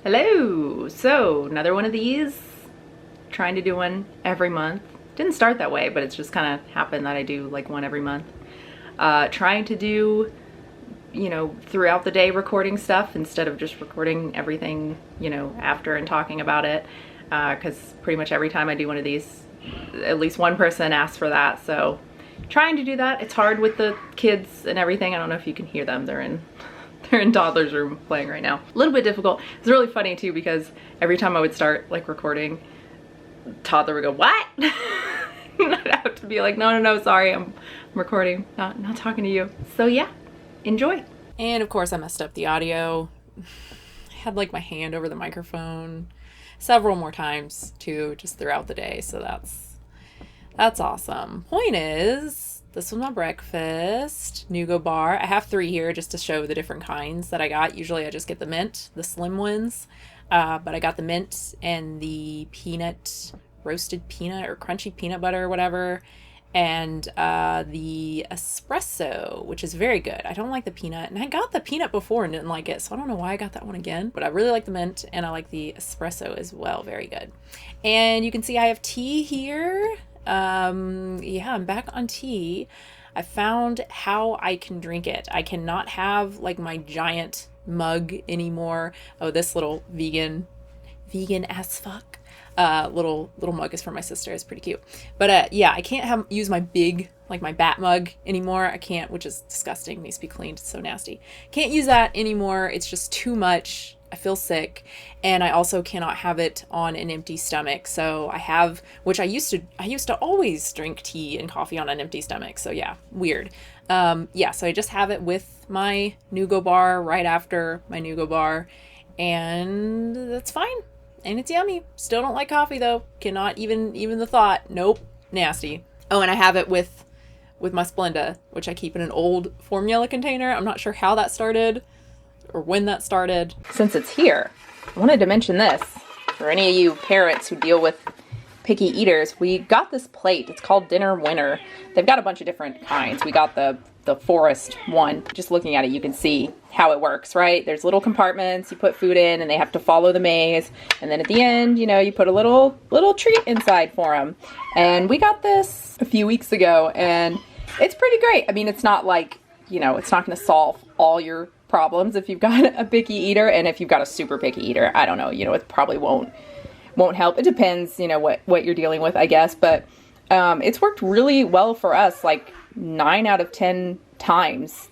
Hello! So, another one of these. Trying to do one every month. Didn't start that way, but it's just kind of happened that I do like one every month. Trying to do, throughout the day recording stuff instead of just recording everything, after and talking about it. Because pretty much every time I do one of these, at least one person asks for that. So, trying to do that. It's hard with the kids and everything. I don't know if you can hear them. They're in toddler's room playing right now. A little bit difficult. It's really funny too because every time I would start like recording, toddler would go, "What?" And I'd have to be like, no, sorry, I'm recording, not talking to you. So yeah, enjoy. And of course I messed up the audio. I had like my hand over the microphone several more times too, just throughout the day. So that's awesome. Point is, this was my breakfast, Nugo bar. I have 3 here just to show the different kinds that I got. Usually I just get the mint, the slim ones, but I got the mint and the peanut, roasted peanut or crunchy peanut butter or whatever, and the espresso, which is very good. I don't like the peanut, and I got the peanut before and didn't like it, so I don't know why I got that one again, but I really like the mint and I like the espresso as well. Very good. And you can see I have tea here. Yeah, I'm back on tea. I found how I can drink it. I cannot have like my giant mug anymore. Oh, this little vegan as fuck little mug is for my sister. It's pretty cute. But yeah, I can't use my big, like my bat mug anymore. I can't, which is disgusting, needs to be cleaned. It's so nasty. Can't use that anymore. It's just too much. I feel sick, and I also cannot have it on an empty stomach. So I have, which I used to always drink tea and coffee on an empty stomach. So yeah, weird. Yeah, so I just have it with my Nugo bar right after my Nugo bar, and that's fine. And it's yummy. Still don't like coffee though. Cannot even the thought. Nope, nasty. Oh, and I have it with my Splenda, which I keep in an old formula container. I'm not sure how that started or when that started. Since it's here, I wanted to mention this for any of you parents who deal with picky eaters. We got this plate. It's called Dinner Winner. They've got a bunch of different kinds. We got the forest one. Just looking at it, you can see how it works, right? There's little compartments, you put food in and they have to follow the maze. And then at the end, you put a little treat inside for them. And we got this a few weeks ago and it's pretty great. I mean, it's not like, it's not going to solve all your problems if you've got a picky eater, and if you've got a super picky eater, I don't know, it probably won't help. It depends, what you're dealing with, I guess, but it's worked really well for us. Like 9 out of 10 times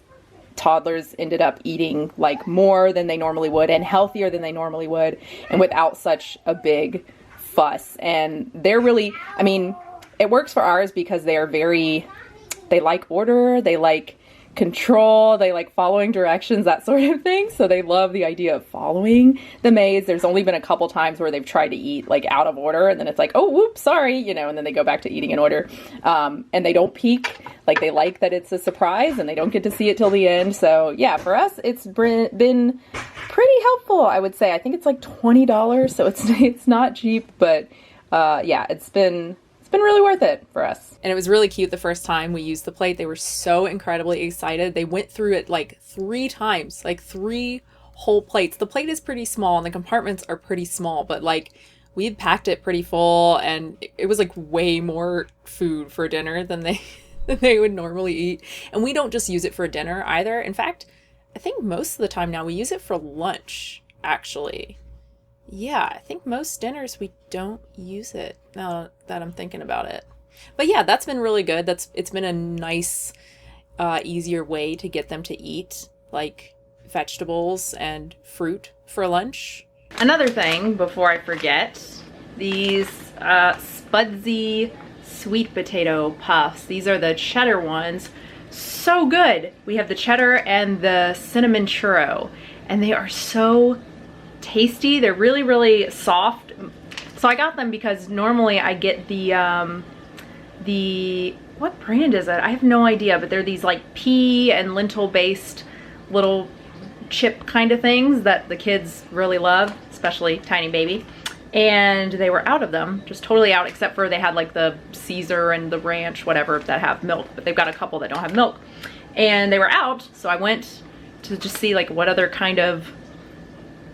toddlers ended up eating like more than they normally would and healthier than they normally would, and without such a big fuss. And they're really, I mean, it works for ours because they like order, they like control, they like following directions, that sort of thing. So they love the idea of following the maze. There's only been a couple times where they've tried to eat like out of order, and then it's like, oh, whoops, sorry, and then they go back to eating in order. And they don't peek. Like, they like that it's a surprise and they don't get to see it till the end. So yeah, for us, it's been pretty helpful, I would say. I think it's like $20, so it's not cheap, but yeah, it's been really worth it for us. And it was really cute the first time we used the plate. They were so incredibly excited. They went through it like 3 times, like 3 whole plates. The plate is pretty small and the compartments are pretty small, but like we had packed it pretty full, and it was like way more food for dinner than they would normally eat. And we don't just use it for dinner either. In fact, I think most of the time now we use it for lunch, actually. Yeah, I think most dinners we don't use it, now that I'm thinking about it. But yeah, that's been really good. It's been a nice, easier way to get them to eat like vegetables and fruit for lunch. Another thing before I forget, these Spudsy sweet potato puffs. These are the cheddar ones. So good. We have the cheddar and the cinnamon churro, and they are so tasty. They're really, really soft. So I got them because normally I get the what brand is it? I have no idea, but they're these like pea and lentil based little chip kind of things that the kids really love, especially tiny baby. And they were out of them, just totally out, except for they had like the Caesar and the ranch, whatever, that have milk, but they've got a couple that don't have milk. And they were out, so I went to just see like what other kind of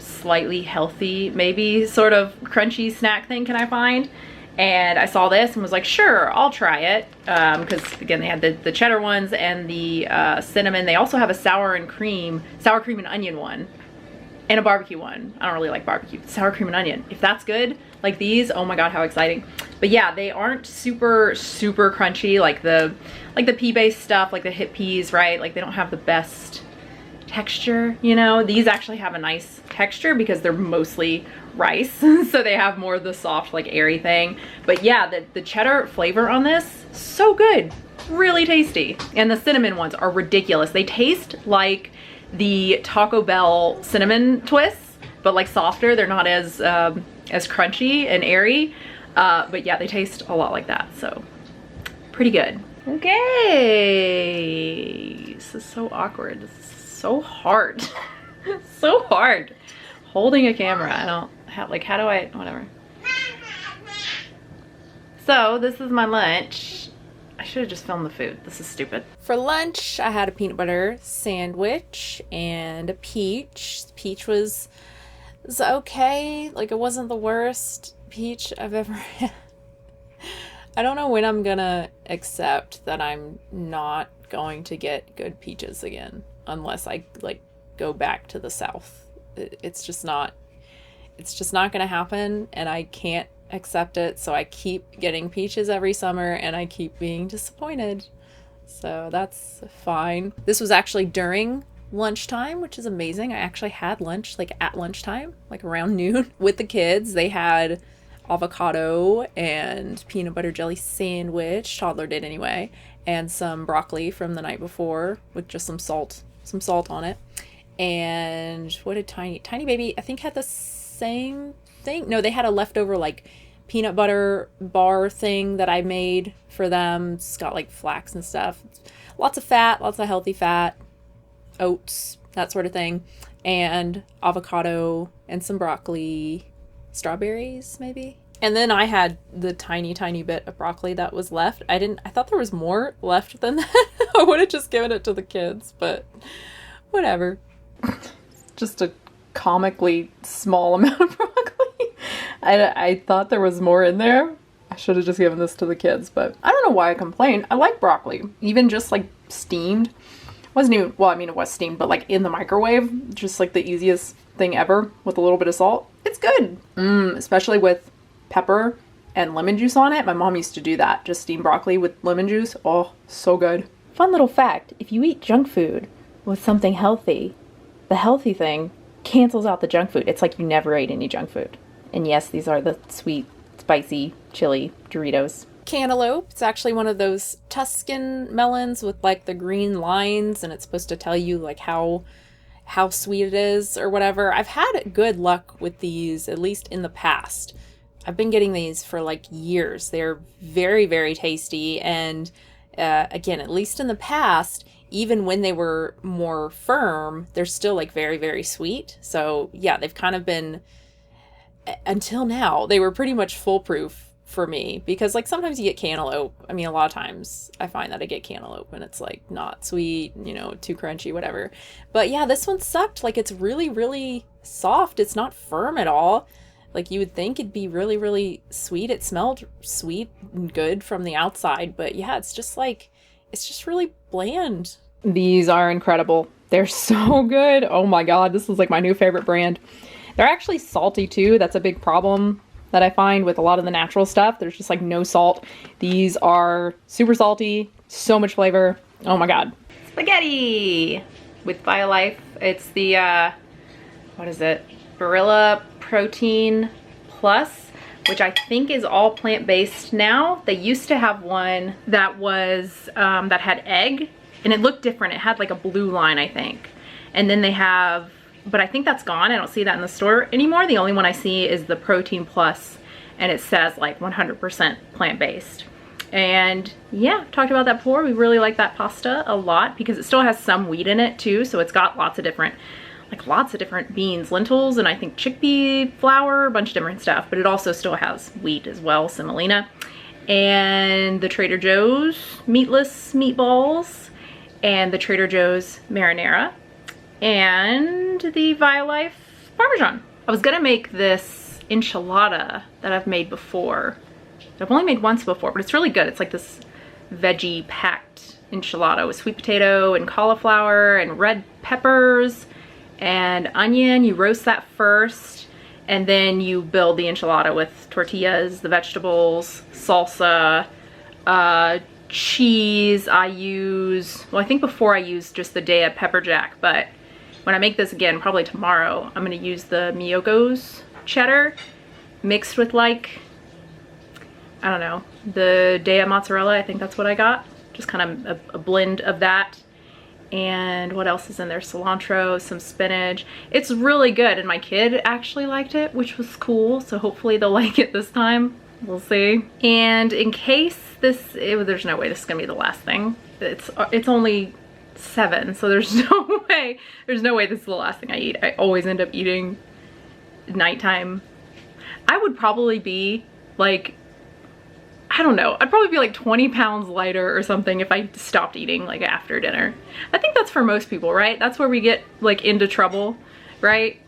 slightly healthy, maybe sort of crunchy snack thing can I find. And I saw this and was like, sure, I'll try it. Because again, they had the cheddar ones and the cinnamon. They also have a sour cream and onion one, and a barbecue one. I don't really like barbecue, but sour cream and onion. If that's good, like these, oh my God, how exciting. But yeah, they aren't super crunchy like the pea-based stuff, like the hip peas, right? Like they don't have the best texture, you know. These actually have a nice texture because they're mostly rice, so they have more of the soft, like airy thing. But yeah, the cheddar flavor on this, so good, really tasty. And the cinnamon ones are ridiculous. They taste like the Taco Bell cinnamon twists, but like softer. They're not as crunchy and airy, but yeah, they taste a lot like that, so pretty good. Okay, this is so awkward. This is so hard. So hard holding a camera. I don't have, like, how do I, whatever. So this is my lunch. I should have just filmed the food. This is stupid. For lunch, I had a peanut butter sandwich and a peach. The peach was okay. Like, it wasn't the worst peach I've ever had. I don't know when I'm gonna accept that I'm not going to get good peaches again, unless I, like, go back to the South. It's just not gonna happen, and I can't accept it, so I keep getting peaches every summer and I keep being disappointed, so that's fine. This was actually during lunchtime, which is amazing. I actually had lunch like at lunchtime, like around noon with the kids. They had avocado and peanut butter jelly sandwich, toddler did anyway, and some broccoli from the night before with just some salt on it. And what did Tiny Baby, I think, had the same thing. No, they had a leftover like peanut butter bar thing that I made for them. It's got like flax and stuff. Lots of fat, lots of healthy fat, oats, that sort of thing, and avocado and some broccoli, strawberries maybe. And then I had the tiny bit of broccoli that was left. I thought there was more left than that. I would have just given it to the kids, but whatever. Just a comically small amount of broccoli. I thought there was more in there. I should have just given this to the kids, but I don't know why I complain. I like broccoli, even just like steamed. Wasn't even, well, I mean, it was steamed, but like in the microwave, just like the easiest thing ever with a little bit of salt. It's good. Especially with pepper and lemon juice on it. My mom used to do that, just steam broccoli with lemon juice. Oh, so good. Fun little fact, if you eat junk food with something healthy, the healthy thing cancels out the junk food. It's like you never ate any junk food. And yes, these are the sweet, spicy, chili Doritos. Cantaloupe. It's actually one of those Tuscan melons with like the green lines, and it's supposed to tell you like how sweet it is or whatever. I've had good luck with these, at least in the past. I've been getting these for like years. They're very, very tasty, and again, at least in the past, even when they were more firm, they're still like very, very sweet. So yeah, they've kind of been, until now, they were pretty much foolproof for me, because like sometimes you get cantaloupe. I mean, a lot of times I find that I get cantaloupe and it's like not sweet, you know, too crunchy, whatever. But yeah, this one sucked. Like, it's really, really soft. It's not firm at all. Like, you would think it'd be really, really sweet. It smelled sweet and good from the outside, but yeah, it's just like, it's just really bland. These are incredible. They're so good. Oh my God, this is like my new favorite brand. They're actually salty too. That's a big problem that I find with a lot of the natural stuff. There's just like no salt. These are super salty, so much flavor. Oh my God. Spaghetti with BioLife. It's the, what is it? Barilla Protein Plus, which I think is all plant-based now. They used to have one that was, that had egg, and it looked different. It had like a blue line, I think. And then they have, but I think that's gone. I don't see that in the store anymore. The only one I see is the Protein Plus, and it says like 100% plant-based. And yeah, I've talked about that before. We really like that pasta a lot because it still has some wheat in it too. So it's got lots of different beans, lentils, and I think chickpea flour, a bunch of different stuff. But it also still has wheat as well, semolina. And the Trader Joe's meatless meatballs, and the Trader Joe's marinara, and the BioLife Parmesan. I was gonna make this enchilada that I've made before. I've only made once before, but it's really good. It's like this veggie packed enchilada with sweet potato and cauliflower and red peppers and onion. You roast that first, and then you build the enchilada with tortillas, the vegetables, salsa, cheese. I think before I used just the Daya pepper jack, but when I make this again, probably tomorrow, I'm gonna use the Miyoko's cheddar mixed with like, I don't know, the Daya mozzarella. I think that's what I got. Just kind of a blend of that. And what else is in there? Cilantro, some spinach. It's really good, and my kid actually liked it, which was cool. So hopefully they'll like it this time. We'll see. And in case there's no way this is gonna be the last thing. It's only 7, so there's no way this is the last thing I eat. I always end up eating nighttime. I would probably be like, I don't know, I'd probably be like 20 pounds lighter or something if I stopped eating like after dinner. I think that's for most people, right? That's where we get like into trouble, right?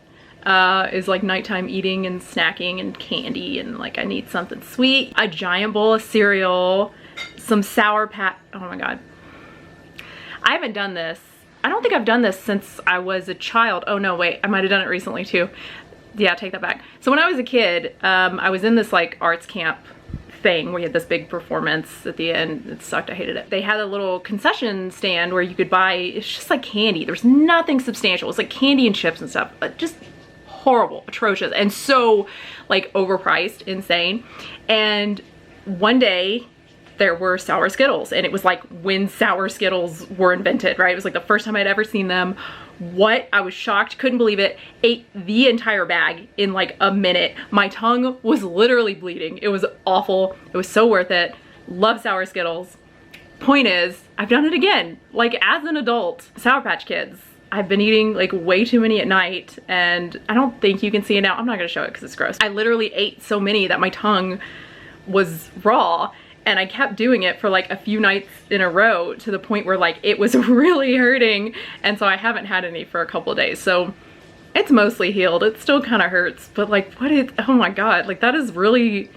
Is like nighttime eating and snacking and candy, and like I need something sweet. A giant bowl of cereal, some Sour Patch. Oh my God. I haven't done this. I don't think I've done this since I was a child. Oh no, wait, I might have done it recently too. Yeah, take that back. So when I was a kid, I was in this like arts camp thing where you had this big performance at the end. It sucked, I hated it. They had a little concession stand where you could buy, it's just like candy. There's nothing substantial. It's like candy and chips and stuff, but just horrible, atrocious, and so like overpriced, insane. And one day there were sour Skittles, and it was like when sour Skittles were invented, right? It was like the first time I'd ever seen them. What? I was shocked, couldn't believe it. Ate the entire bag in like a minute. My tongue was literally bleeding. It was awful. It was so worth it. Love sour Skittles. Point is, I've done it again, like as an adult. Sour Patch Kids. I've been eating like way too many at night, and I don't think you can see it now. I'm not gonna show it because it's gross. I literally ate so many that my tongue was raw, and I kept doing it for like a few nights in a row to the point where like it was really hurting, and so I haven't had any for a couple of days. So it's mostly healed. It still kind of hurts, but like oh my God, like that is really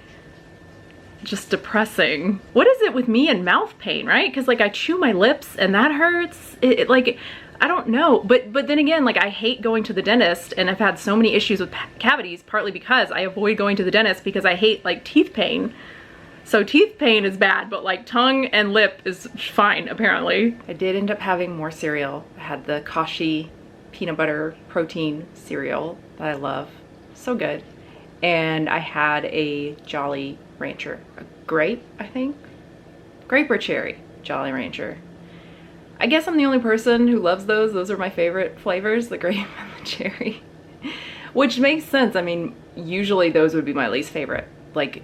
just depressing. What is it with me and mouth pain, right? Because like I chew my lips and that hurts. It like, I don't know, but then again, like I hate going to the dentist, and I've had so many issues with cavities, partly because I avoid going to the dentist because I hate like teeth pain. So teeth pain is bad, but like tongue and lip is fine, apparently. I did end up having more cereal. I had the Kashi peanut butter protein cereal that I love. So good. And I had a Jolly Rancher, a grape, I think? Grape or cherry Jolly Rancher. I guess I'm the only person who loves those. Those are my favorite flavors, the grape and the cherry. Which makes sense. I mean, usually those would be my least favorite. Like,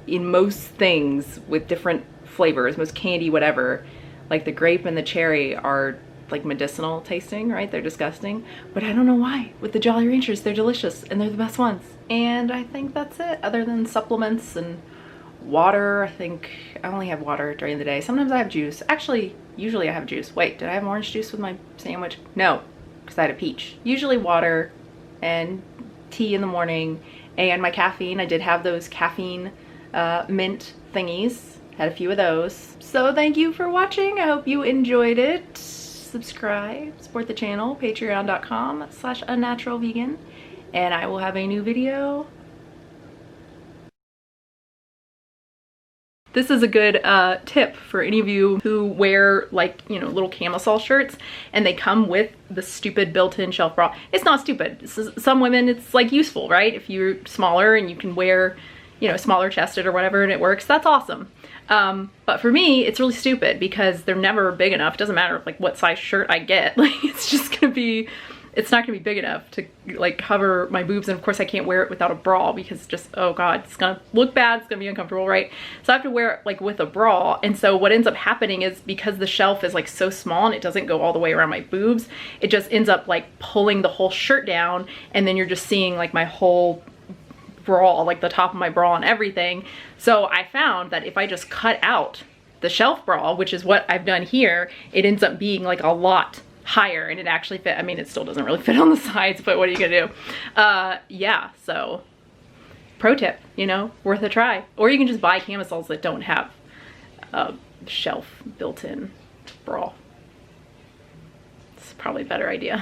in most things with different flavors, most candy, whatever, like the grape and the cherry are like medicinal tasting, right? They're disgusting. But I don't know why. With the Jolly Ranchers, they're delicious and they're the best ones. And I think that's it, other than supplements and water. I think I only have water during the day. Sometimes I have juice. Actually, usually I have juice. Wait, did I have orange juice with my sandwich? No, because I had a peach. Usually water and tea in the morning, and my caffeine. I did have those caffeine mint thingies. Had a few of those. So thank you for watching. I hope you enjoyed it. Subscribe, support the channel, patreon.com/unnaturalvegan, and I will have a new video. This is a good tip for any of you who wear like, you know, little camisole shirts and they come with the stupid built-in shelf bra. It's not stupid. Some women, it's like useful, right? If you're smaller and you can wear, you know, smaller chested or whatever and it works, that's awesome. But for me, it's really stupid because they're never big enough. It doesn't matter like what size shirt I get. Like it's just gonna be, it's not gonna be big enough to like cover my boobs, and of course I can't wear it without a bra because just, oh God, it's gonna look bad, it's gonna be uncomfortable, right? So I have to wear it like with a bra, and so what ends up happening is because the shelf is like so small and it doesn't go all the way around my boobs, it just ends up like pulling the whole shirt down, and then you're just seeing like my whole bra, like the top of my bra and everything. So I found that if I just cut out the shelf bra, which is what I've done here, it ends up being like a lot higher and it actually fit. I mean, it still doesn't really fit on the sides, but what are you gonna do? Yeah, so pro tip, you know, worth a try. Or you can just buy camisoles that don't have a shelf built in bra. It's probably a better idea.